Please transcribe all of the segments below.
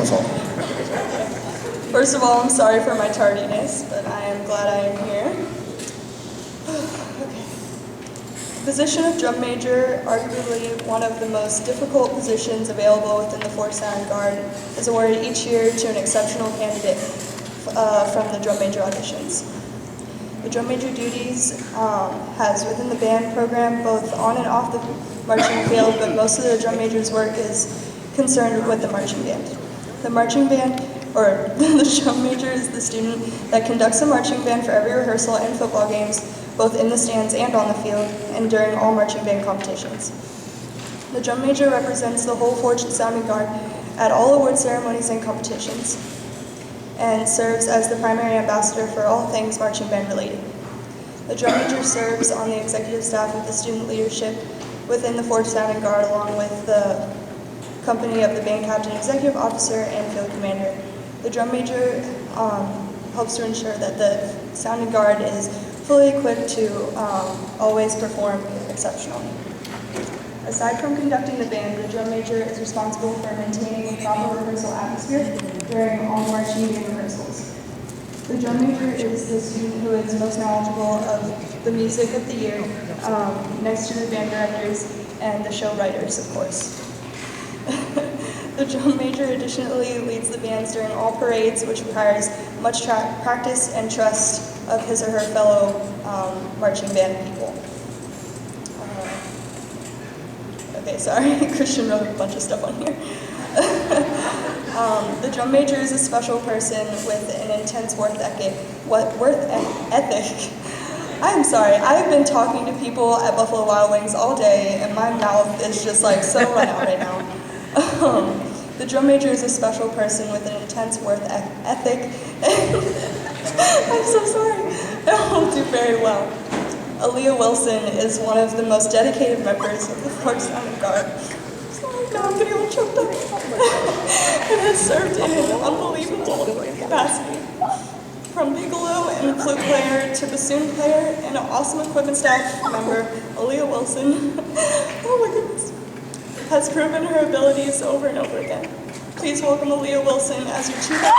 wonderful. First of all, I'm sorry for my tardiness, but I am glad I am here. Okay. The position of drum major, arguably one of the most difficult positions available within the Forge Sound Guard, is awarded each year to an exceptional candidate from the drum major auditions. The drum major duties has within the band program both on and off the marching field, but most of the drum major's work is concerned with the marching band. The marching band, or the drum major, is the student that conducts the marching band for every rehearsal and football games, both in the stands and on the field, and during all marching band competitions. The drum major represents the whole Forge Sounding Guard at all award ceremonies and competitions, and serves as the primary ambassador for all things marching band related. The drum major serves on the executive staff of the student leadership within the Forge Sounding Guard, along with the company of the band captain, executive officer, and field commander. The drum major helps to ensure that the sounding guard is fully equipped to always perform exceptionally. Aside from conducting the band, the drum major is responsible for maintaining a proper rehearsal atmosphere during all marching band rehearsals. The drum major is the student who is most knowledgeable of the music of the year, next to the band directors and the show writers, of course. The drum major additionally leads the bands during all parades, which requires much practice and trust of his or her fellow marching band people. Okay, sorry, Christian wrote a bunch of stuff on here. The drum major is a special person with an intense work ethic. I'm sorry, I've been talking to people at Buffalo Wild Wings all day, and my mouth is just like so run out right now. The drum major is a special person with an intense work ethic. I'm so sorry. It won't do very well. Aaliyah Wilson is one of the most dedicated members of the Forge Sounding Guard. Sorry, now I'm getting all choked up. And has served in an unbelievable capacity. From piccolo and flute player to bassoon player and an awesome equipment staff member, Aaliyah Wilson, oh my goodness, has proven her abilities over and over again. Please welcome Aaliyah Wilson as your chief.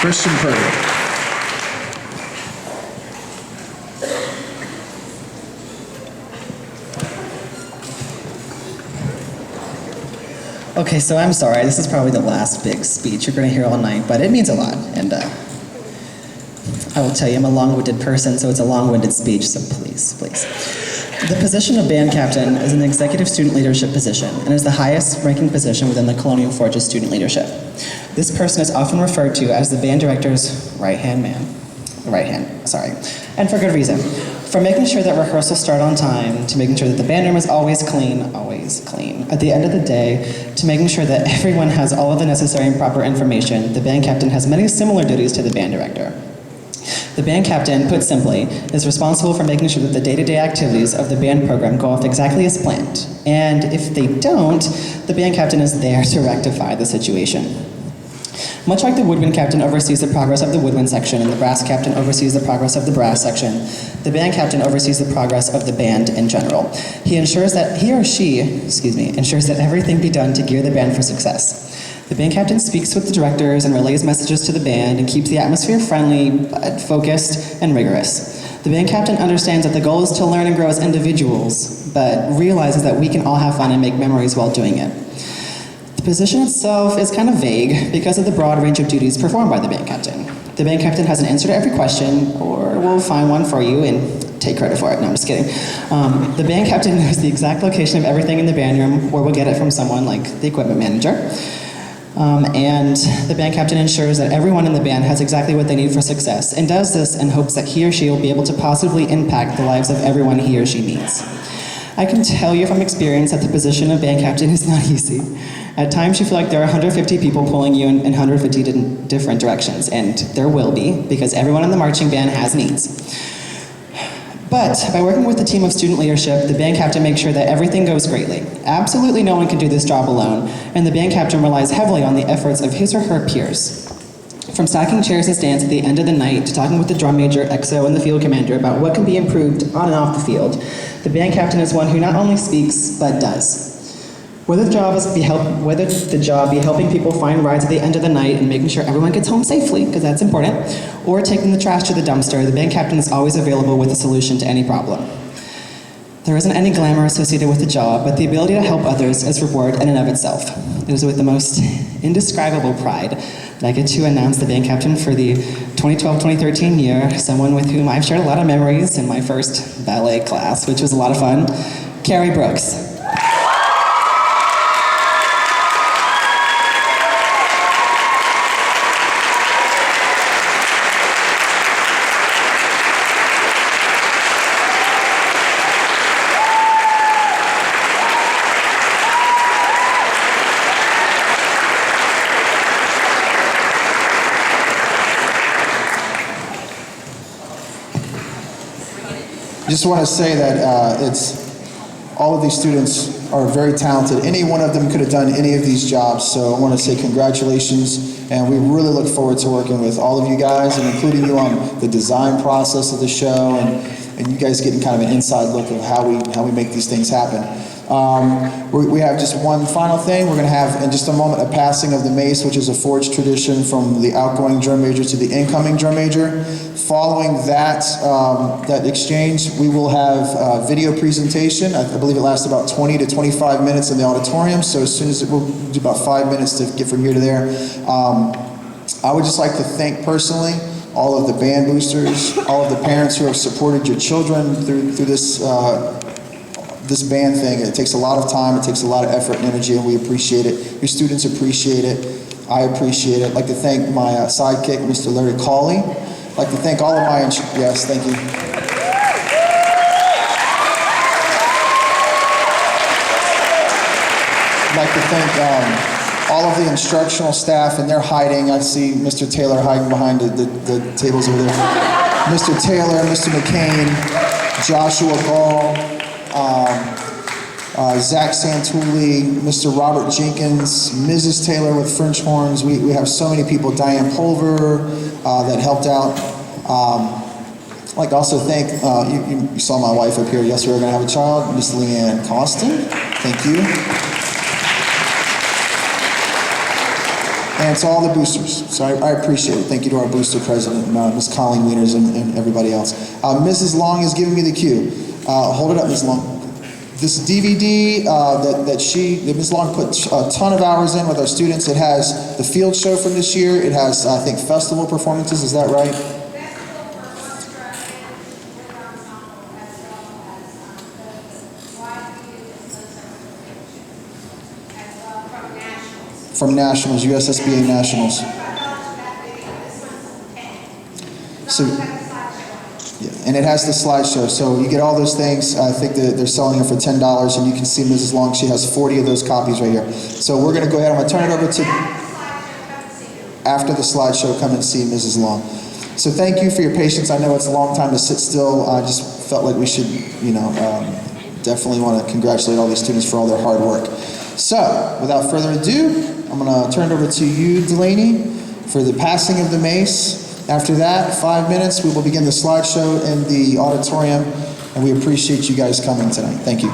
Christian Purdy. Okay, so I'm sorry, this is probably the last big speech you're going to hear all night, but it means a lot, and I will tell you, I'm a long-winded person, so it's a long-winded speech, so please. The position of band captain is an executive student leadership position and is the highest ranking position within the Colonial Forge's student leadership. This person is often referred to as the band director's right-hand man. And for good reason. From making sure that rehearsals start on time, to making sure that the band room is always clean. At the end of the day, to making sure that everyone has all of the necessary and proper information, the band captain has many similar duties to the band director. The band captain, put simply, is responsible for making sure that the day-to-day activities of the band program go off exactly as planned. And if they don't, the band captain is there to rectify the situation. Much like the woodwind captain oversees the progress of the woodwind section and the brass captain oversees the progress of the brass section, the band captain oversees the progress of the band in general. He ensures that ensures that everything be done to gear the band for success. The band captain speaks with the directors and relays messages to the band and keeps the atmosphere friendly, but focused and rigorous. The band captain understands that the goal is to learn and grow as individuals, but realizes that we can all have fun and make memories while doing it. The position itself is kind of vague because of the broad range of duties performed by the band captain. The band captain has an answer to every question, or will find one for you and take credit for it. No, I'm just kidding. The band captain knows the exact location of everything in the band room, or will get it from someone like the equipment manager. And the band captain ensures that everyone in the band has exactly what they need for success, and does this in hopes that he or she will be able to positively impact the lives of everyone he or she meets. I can tell you from experience that the position of band captain is not easy. At times you feel like there are 150 people pulling you in 150 different directions, and there will be, because everyone in the marching band has needs. But by working with the team of student leadership, the band captain makes sure that everything goes greatly. Absolutely no one can do this job alone, and the band captain relies heavily on the efforts of his or her peers. From stacking chairs and stands at the end of the night to talking with the drum major, XO, and the field commander about what can be improved on and off the field, the band captain is one who not only speaks, but does. Whether the job be helping people find rides at the end of the night and making sure everyone gets home safely, because that's important, or taking the trash to the dumpster, the band captain is always available with a solution to any problem. There isn't any glamour associated with the job, but the ability to help others is reward in and of itself. It is with the most indescribable pride that I get to announce the band captain for the 2012-2013 year, someone with whom I've shared a lot of memories in my first ballet class, which was a lot of fun, Carrie Brooks. I just want to say that all of these students are very talented. Any one of them could have done any of these jobs, so I want to say congratulations, and we really look forward to working with all of you guys, and including you on the design process of the show, and you guys getting kind of an inside look of how we make these things happen. We have just one final thing. We're going to have, in just a moment, a passing of the mace, which is a Forge tradition from the outgoing drum major to the incoming drum major. Following that, that exchange, we will have a video presentation. I believe it lasts about 20 to 25 minutes in the auditorium, so as soon as we'll do about 5 minutes to get from here to there. I would just like to thank personally all of the band boosters, all of the parents who have supported your children through this this band thing. It takes a lot of time, it takes a lot of effort and energy, and we appreciate it. Your students appreciate it. I appreciate it. I'd like to thank my sidekick, Mr. Larry Cawley. I'd like to thank all of my, yes, thank you. I'd like to thank all of the instructional staff, and they're hiding. I see Mr. Taylor hiding behind the tables over there. Mr. Taylor, Mr. McCain, Joshua Gall, Zach Santulli, Mr. Robert Jenkins, Mrs. Taylor with French horns. We have so many people. Diane Pulver that helped out. I'd like to also thank, you saw my wife up here. Yes, we're going to have a child, Miss Leanne Costin. Thank you. And to all the boosters. So I appreciate it. Thank you to our booster president, Ms. Colleen Wieners, and everybody else. Mrs. Long is giving me the cue. Hold it up, Ms. Long. This DVD that Ms. Long put a ton of hours in with our students. It has the field show from this year. It has, I think, festival performances. Is that right? From Nationals, USSBA Nationals. So, yeah, and it has the slideshow, so you get all those things. I think that they're selling it for $10, and you can see Mrs. Long. She has 40 of those copies right here. So we're going to go ahead. I'm going to turn it over to, after the slideshow, come and see Mrs. Long. So thank you for your patience. I know it's a long time to sit still. I just felt like we should, definitely want to congratulate all these students for all their hard work. So, without further ado, I'm going to turn it over to you, Delaney, for the passing of the mace. After that, 5 minutes, we will begin the slideshow in the auditorium, and we appreciate you guys coming tonight. Thank you.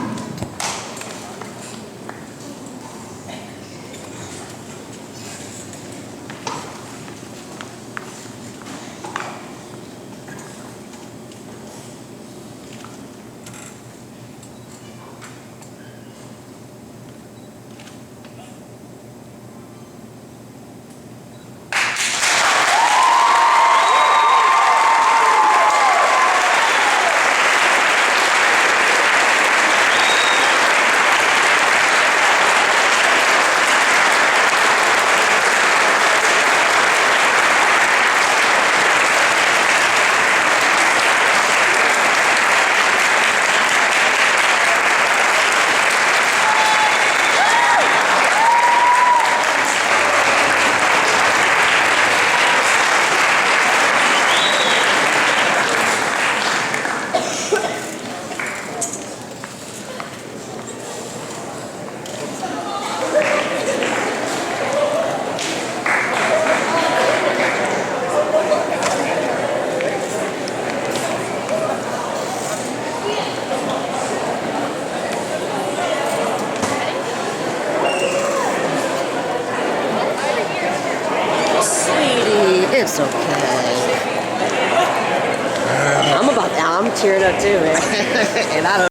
It's okay. I'm tearing up too, man. And I don't